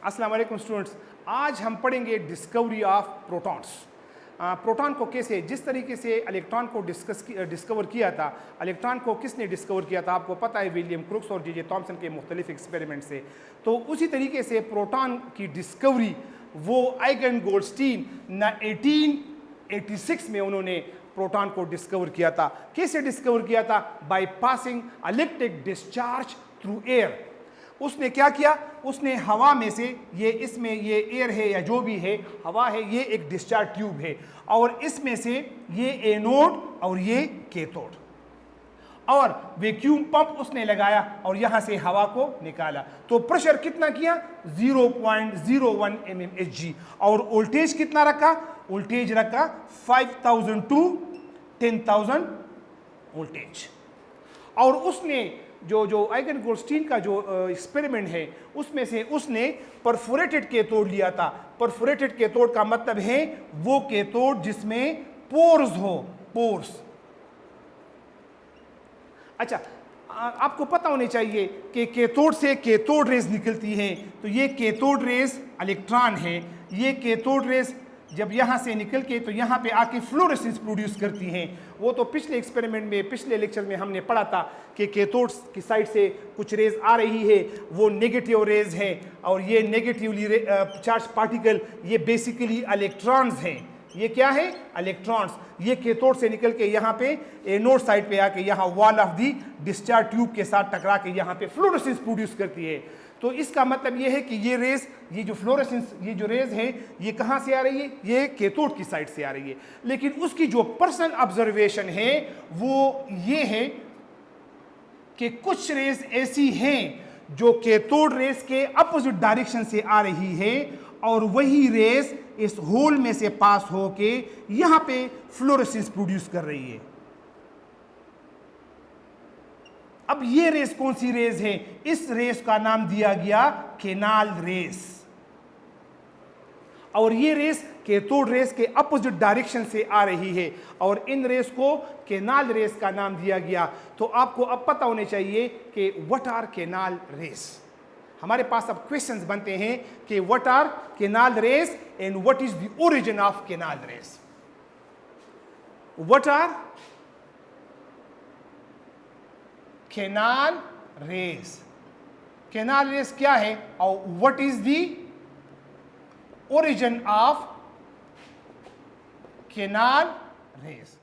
अस्सलाम वालेकुम स्टूडेंट्स, आज हम पढ़ेंगे डिस्कवरी ऑफ प्रोटॉन्स। प्रोटॉन को कैसे, जिस तरीके से इलेक्ट्रॉन को डिस्कवर किया था, इलेक्ट्रॉन को किसने डिस्कवर किया था आपको पता है, विलियम क्रुक्स और जे थॉमसन के मुख्तलिफ एक्सपेरिमेंट से। तो उसी तरीके से प्रोटॉन की डिस्कवरी वो आइगन गोल्डस्टीन 1886 में उन्होंने प्रोटॉन को डिस्कवर किया था। कैसे डिस्कवर किया था? By passing electric discharge through air. उसने क्या किया? उसने हवा में से, ये इसमें ये एयर है या जो भी है, हवा है, ये एक डिस्चार्ज ट्यूब है और इसमें से ये एनोड और ये कैथोड, और वैक्यूम पंप उसने लगाया और यहां से हवा को निकाला। तो प्रेशर कितना किया? 0.01 mmHg। और वोल्टेज कितना रखा? वोल्टेज रखा 5000 टू 10,000 वोल्टेज। और उसने जो आइगन गोल्डस्टीन का जो एक्सपेरिमेंट है उसमें से उसने परफोरेटेड कैथोड लिया था। परफोरेटेड कैथोड का मतलब है वो कैथोड जिसमें पोर्स हो, पोर्स। अच्छा, आपको पता होने चाहिए कि कैथोड से कैथोड रेज निकलती हैं। तो ये कैथोड रेज इलेक्ट्रॉन है, ये कैथोड रेज जब यहाँ से निकल के तो यहाँ पे आके फ्लोरेसेंस प्रोड्यूस करती हैं। वो तो पिछले एक्सपेरिमेंट में, पिछले लेक्चर में हमने पढ़ा था कि कैथोड की साइड से कुछ रेज आ रही है, वो नेगेटिव रेज है, और ये नेगेटिवली चार्ज पार्टिकल ये बेसिकली इलेक्ट्रॉन्स हैं। ये क्या है? इलेक्ट्रॉन्स। ये कैथोड से निकल के यहाँ पे एनोड साइड पे आके यहाँ wall of the discharge tube के साथ टकरा के यहाँ पे फ्लोरेसेंस प्रोड्यूस करती है। तो इसका मतलब ये है कि ये रेज, ये जो फ्लोरेसेंस, ये जो रेज है, ये कहाँ से आ रही है? ये कैथोड की साइड से आ रही है। लेकिन उसकी जो पर्सनल ऑब्जर्वेशन है वो ये है कि कुछ रेज ऐसी हैं जो कैथोड रेज के अपोजिट डायरेक्शन से आ रही है, और वही रेज इस होल में से पास होके यहां पे फ्लोरेसेंस प्रोड्यूस कर रही है। अब ये रेस कौन सी रेस है? इस रेस का नाम दिया गया केनाल रेस। और ये रेस कैथोड रेस के अपोजिट डायरेक्शन से आ रही है, और इन रेस को केनाल रेस का नाम दिया गया। तो आपको अब पता होने चाहिए कि व्हाट आर केनाल रेस। हमारे पास अब क्वेश्चंस बनते हैं कि what are canal rays and what is the origin of canal rays. What are canal rays? Canal rays क्या है और what is the origin of canal rays?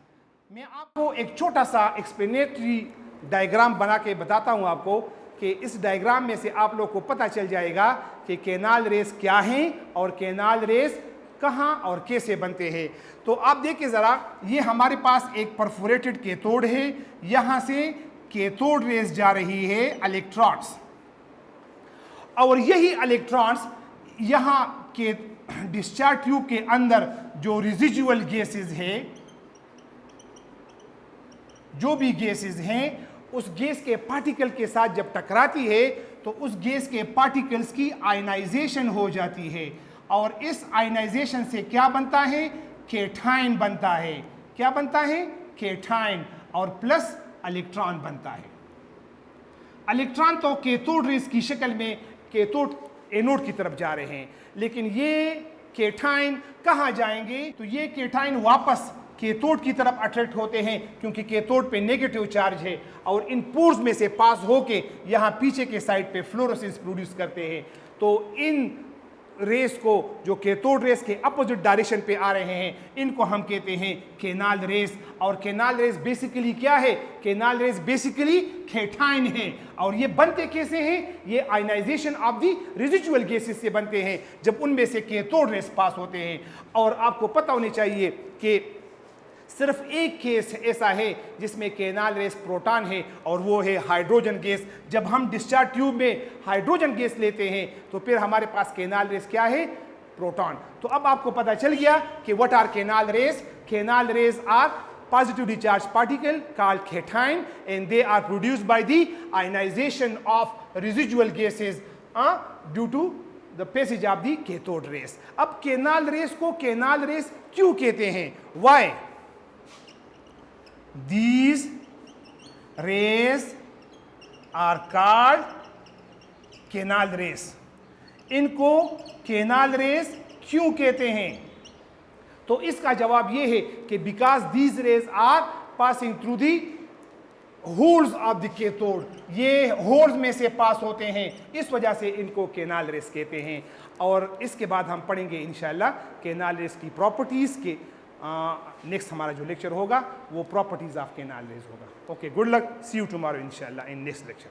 मैं आपको एक छोटा सा एक्सप्लेनेटरी डायग्राम बना के बताता हूं आपको, कि इस डायग्राम में से आप लोग को पता चल जाएगा कि केनाल रेस क्या है और केनाल रेस कहां और कैसे बनते हैं। तो आप देखिए जरा, ये हमारे पास एक परफोरेटेड कैथोड है, यहां से कैथोड रेस जा रही है इलेक्ट्रॉन्स, और यही इलेक्ट्रॉन्स यहां के डिस्चार्ज ट्यूब के अंदर जो रेजिडुअल गैसेस है, जो भी गैसेस हैं, उस गैस के पार्टिकल के साथ जब टकराती है तो उस गैस के पार्टिकल्स की आयनाइजेशन हो जाती है, और इस आयनाइजेशन से क्या बनता है? कैटायन बनता है। क्या बनता है? कैटायन, और प्लस इलेक्ट्रॉन बनता है। इलेक्ट्रॉन तो कैथोड रेस की शक्ल में कैथोड एनोड की तरफ जा रहे हैं, लेकिन ये कैटायन कहां जाएंगे? तो ये कैटायन वापस कैथोड की तरफ अट्रैक्ट होते हैं, क्योंकि कैथोड पे नेगेटिव चार्ज है, और इन पोर्स में से पास होके यहां पीछे के साइड पे फ्लोरेसेंस प्रोड्यूस करते हैं। तो इन रेस को, जो कैथोड रेस के अपोजिट डायरेक्शन पे आ रहे हैं, इनको हम कहते हैं केनाल रेस। और केनाल रेस बेसिकली क्या है? केनाल रेस बेसिकली कैटायन है। और ये बनते कैसे हैं? ये ionisation of the residual gases से बनते हैं, जब उनमें से कैथोड रेस पास होते हैं। और आपको पता होनी चाहिए कि सिर्फ एक केस ऐसा है जिसमें केनाल रेस प्रोटॉन है, और वो है हाइड्रोजन गैस। जब हम डिस्चार्ज ट्यूब में हाइड्रोजन गैस लेते हैं तो फिर हमारे पास केनाल रेस क्या है? प्रोटॉन। तो अब आपको पता चल गया कि what are canal rays. Canal rays are positively charged particle called cation, and they are produced by the ionization of residual gases due to the passage of the cathode rays. अब canal race को canal rays क्यों कहते हैं? Why? These rays are called canal rays. इनको canal rays क्यों कहते हैं? तो इसका जवाब ये है कि because these rays are passing through the holes of the cathode, ये होल्स में से पास होते हैं, इस वजह से इनको केनाल रेस कहते हैं। और इसके बाद हम पढ़ेंगे इंशाल्लाह केनाल रेस की प्रॉपर्टीज़ के। नेक्स्ट हमारा जो लेक्चर होगा वो प्रॉपर्टीज़ ऑफ केनाल रेस होगा। Okay, good luck, see you tomorrow इंशाल्लाह इन नेक्स्ट लेक्चर।